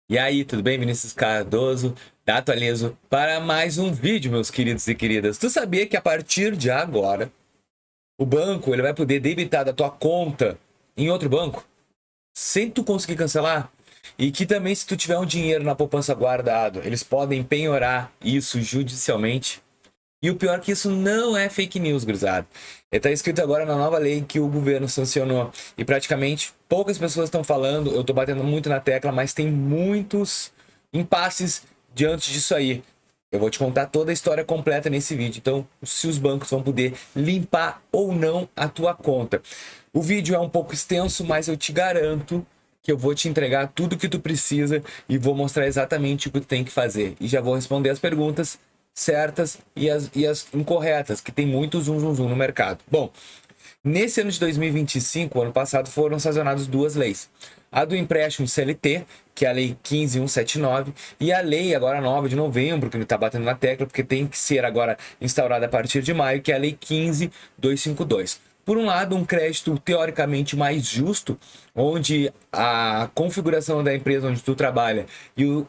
E aí, tudo bem? Vinícius Cardoso, da Atualizo, para mais um vídeo, meus queridos e queridas. Tu sabia que a partir de agora, o banco ele vai poder debitar da tua conta em outro banco, sem tu conseguir cancelar? E que também, se tu tiver um dinheiro na poupança guardado, eles podem penhorar isso judicialmente. E o pior é que isso não é fake news, gurizada. Está escrito agora na nova lei que o governo sancionou. E praticamente poucas pessoas estão falando, eu estou batendo muito na tecla, mas tem muitos impasses diante disso aí. Eu vou te contar toda a história completa nesse vídeo. Então, se os bancos vão poder limpar ou não a tua conta. O vídeo é um pouco extenso, mas eu te garanto que eu vou te entregar tudo que tu precisa e vou mostrar exatamente o que tu tem que fazer. E já vou responder as perguntas certas e as incorretas, que tem muito zum zum zum no mercado. Bom, nesse ano de 2025, ano passado, foram sancionadas duas leis. A do empréstimo CLT, que é a Lei 15.179, e a lei agora nova de novembro, que ele está batendo na tecla, porque tem que ser agora instaurada a partir de maio, que é a Lei 15.252. Por um lado, um crédito teoricamente mais justo, onde a configuração da empresa onde tu trabalha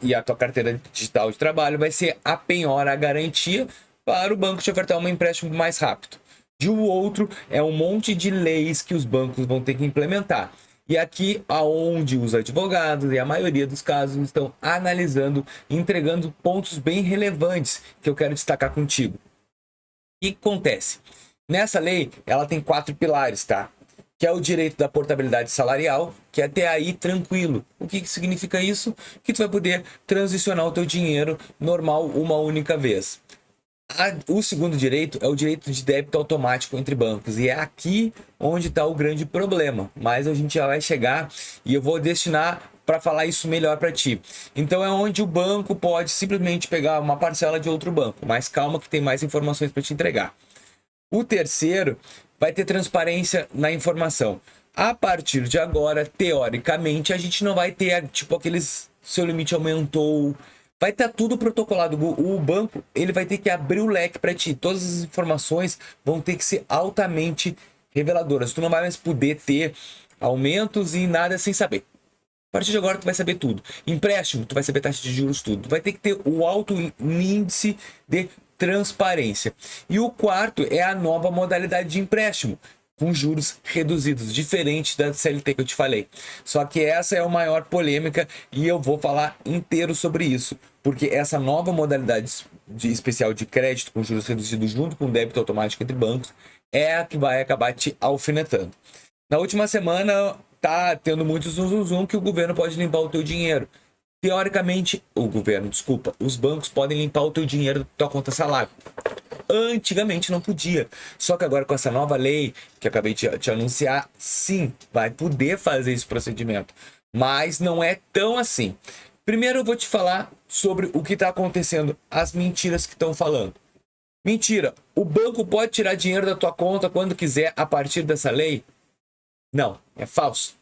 e a tua carteira digital de trabalho vai ser a penhora, a garantia para o banco te ofertar um empréstimo mais rápido. De um outro, é um monte de leis que os bancos vão ter que implementar. E aqui aonde os advogados e a maioria dos casos estão analisando e entregando pontos bem relevantes que eu quero destacar contigo. O que acontece? Nessa lei, ela tem 4 pilares, tá? Que é o direito da portabilidade salarial, que é até aí tranquilo. O que significa isso? Que tu vai poder transicionar o teu dinheiro normal uma única vez. O segundo direito é o direito de débito automático entre bancos. E é aqui onde está o grande problema. Mas a gente já vai chegar e eu vou destinar para falar isso melhor para ti. Então é onde o banco pode simplesmente pegar uma parcela de outro banco. Mas calma que tem mais informações para te entregar. O terceiro vai ter transparência na informação. A partir de agora, teoricamente, a gente não vai ter tipo aqueles seu limite aumentou. Vai estar tudo protocolado. O banco ele vai ter que abrir o leque para ti. Todas as informações vão ter que ser altamente reveladoras. Tu não vai mais poder ter aumentos e nada sem saber. A partir de agora tu vai saber tudo. Empréstimo, tu vai saber taxa de juros, tudo. Tu vai ter que ter o alto índice de transparência. E o quarto é a nova modalidade de empréstimo, com juros reduzidos, diferente da CLT que eu te falei. Só que essa é a maior polêmica e eu vou falar inteiro sobre isso, porque essa nova modalidade especial de crédito com juros reduzidos junto com débito automático entre bancos é a que vai acabar te alfinetando. Na última semana tá tendo muito zum zum zum que o governo pode limpar o teu dinheiro. Teoricamente, o governo, desculpa, os bancos podem limpar o teu dinheiro da tua conta salário. Antigamente não podia. Só que agora com essa nova lei que eu acabei de te anunciar, sim, vai poder fazer esse procedimento. Mas não é tão assim. Primeiro eu vou te falar sobre o que está acontecendo, as mentiras que estão falando. Mentira, o banco pode tirar dinheiro da tua conta quando quiser a partir dessa lei? Não, é falso.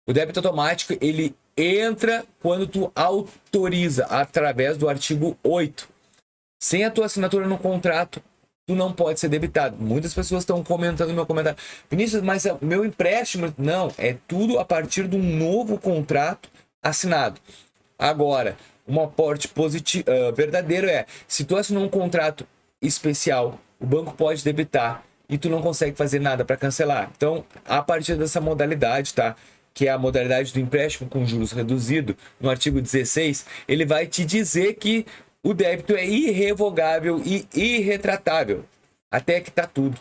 O débito automático, ele entra quando tu autoriza através do artigo 8. Sem a tua assinatura no contrato, tu não pode ser debitado. Muitas pessoas estão comentando no meu comentário: Vinícius, mas o meu empréstimo... Não, é tudo a partir de um novo contrato assinado. Agora, um aporte positivo, verdadeiro é, se tu assinou um contrato especial, o banco pode debitar e tu não consegue fazer nada para cancelar. Então, a partir dessa modalidade, tá? Que é a modalidade do empréstimo com juros reduzido, no artigo 16, ele vai te dizer que o débito é irrevogável e irretratável. Até que tá tudo.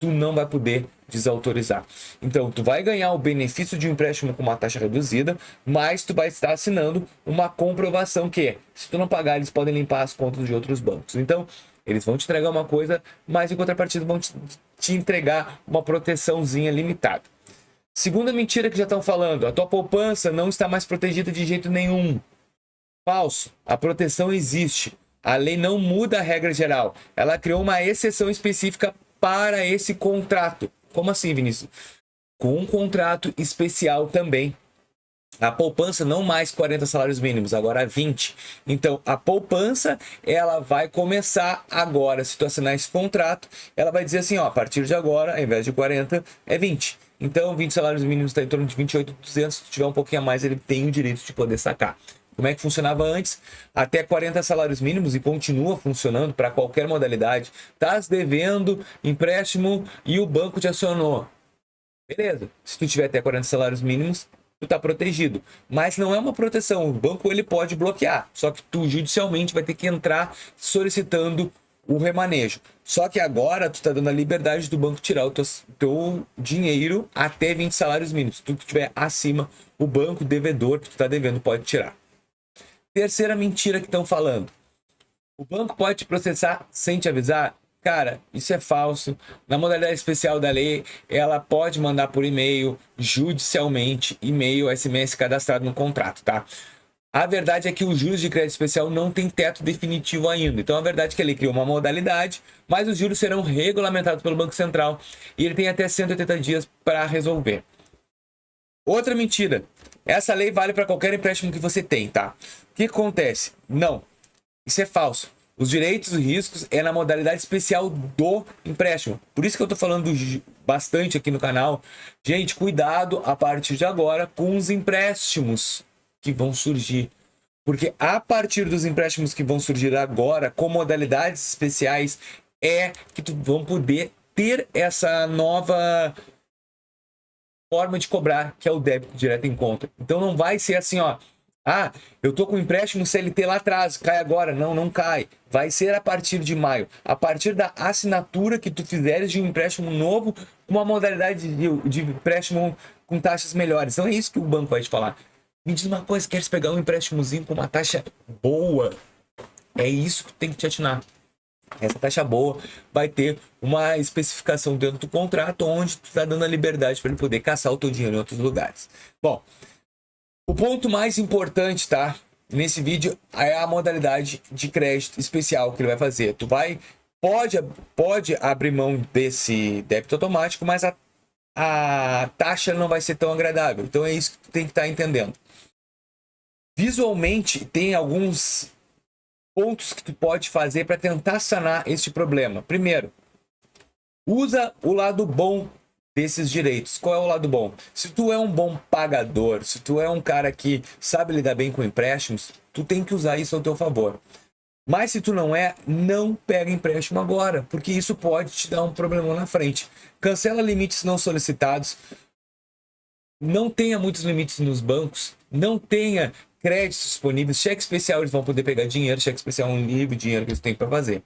Tu não vai poder desautorizar. Então, tu vai ganhar o benefício de um empréstimo com uma taxa reduzida, mas tu vai estar assinando uma comprovação que, se tu não pagar, eles podem limpar as contas de outros bancos. Então, eles vão te entregar uma coisa, mas em contrapartida vão te entregar uma proteçãozinha limitada. Segunda mentira que já estão falando: a tua poupança não está mais protegida de jeito nenhum. Falso. A proteção existe. A lei não muda a regra geral. Ela criou uma exceção específica para esse contrato. Como assim, Vinícius? Com um contrato especial também. A poupança não mais 40 salários mínimos, agora 20. Então, a poupança, ela vai começar agora. Se tu assinar esse contrato, ela vai dizer assim, ó, a partir de agora, ao invés de 40, é 20. Então, 20 salários mínimos está em torno de 28.200. Se tiver um pouquinho a mais, ele tem o direito de poder sacar. Como é que funcionava antes? Até 40 salários mínimos e continua funcionando para qualquer modalidade. Estás devendo empréstimo e o banco te acionou. Beleza. Se tu tiver até 40 salários mínimos, tu tá protegido. Mas não é uma proteção. O banco ele pode bloquear. Só que tu judicialmente vai ter que entrar solicitando o remanejo. Só que agora tu tá dando a liberdade do banco tirar o teu dinheiro até 20 salários mínimos. Se tu tiver acima, o banco devedor que tu tá devendo pode tirar. Terceira mentira que estão falando. O banco pode te processar sem te avisar? Cara, isso é falso. Na modalidade especial da lei, ela pode mandar por e-mail, judicialmente, e-mail, SMS cadastrado no contrato, tá? A verdade é que os juros de crédito especial não tem teto definitivo ainda. Então, a verdade é que ele criou uma modalidade, mas os juros serão regulamentados pelo Banco Central e ele tem até 180 dias para resolver. Outra mentira. Essa lei vale para qualquer empréstimo que você tem, tá? O que acontece? Não. Isso é falso. Os direitos e riscos é na modalidade especial do empréstimo. Por isso que eu tô falando bastante aqui no canal. Gente, cuidado a partir de agora com os empréstimos que vão surgir. Porque a partir dos empréstimos que vão surgir agora, com modalidades especiais, é que tu vão poder ter essa nova forma de cobrar, que é o débito direto em conta. Então não vai ser assim, ó. Ah, eu tô com um empréstimo CLT lá atrás, cai agora. Não, não cai. Vai ser a partir de maio. A partir da assinatura que tu fizeres de um empréstimo novo, uma modalidade de empréstimo com taxas melhores. Então é isso que o banco vai te falar. Me diz uma coisa, queres pegar um empréstimozinho com uma taxa boa? É isso que tu tem que te atinar. Essa taxa boa vai ter uma especificação dentro do contrato onde tu está dando a liberdade para ele poder caçar o teu dinheiro em outros lugares. Bom, o ponto mais importante, tá? Nesse vídeo é a modalidade de crédito especial que ele vai fazer. Tu pode abrir mão desse débito automático, mas a taxa não vai ser tão agradável. Então é isso que tu tem que estar entendendo. Visualmente tem alguns pontos que tu pode fazer para tentar sanar este problema. Primeiro, usa o lado bom desses direitos. Qual é o lado bom? Se tu é um bom pagador, se tu é um cara que sabe lidar bem com empréstimos, tu tem que usar isso ao teu favor. Mas se tu não é, não pega empréstimo agora, porque isso pode te dar um problema na frente. Cancela limites não solicitados. Não tenha muitos limites nos bancos. Não tenha créditos disponíveis. Cheque especial, eles vão poder pegar dinheiro. Cheque especial é um livre dinheiro que eles têm para fazer.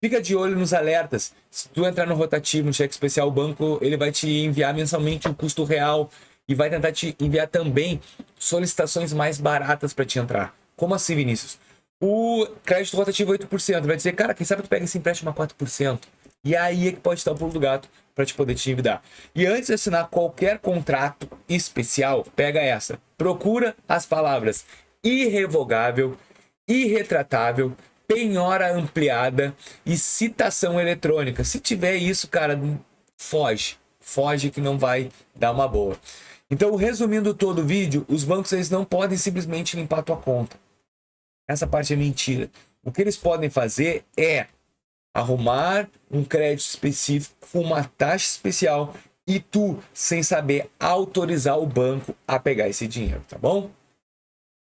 Fica de olho nos alertas. Se tu entrar no rotativo, no cheque especial, o banco ele vai te enviar mensalmente o custo real e vai tentar te enviar também solicitações mais baratas para te entrar. Como assim, Vinícius? O crédito rotativo é 8%. Vai dizer, cara, quem sabe tu pega esse empréstimo a 4%. E aí é que pode estar o pulo do gato para te poder te endividar. E antes de assinar qualquer contrato especial, pega essa. Procura as palavras irrevogável, irretratável, penhora ampliada e citação eletrônica. Se tiver isso, cara, foge. Foge que não vai dar uma boa. Então, resumindo todo o vídeo, os bancos eles não podem simplesmente limpar a tua conta. Essa parte é mentira. O que eles podem fazer é arrumar um crédito específico com uma taxa especial e tu, sem saber, autorizar o banco a pegar esse dinheiro, tá bom?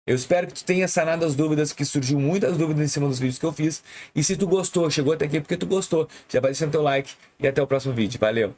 Eu espero que tu tenha sanado as dúvidas, que surgiu muitas dúvidas em cima dos vídeos que eu fiz. E se tu gostou, chegou até aqui porque tu gostou, já vai deixando teu like e até o próximo vídeo. Valeu!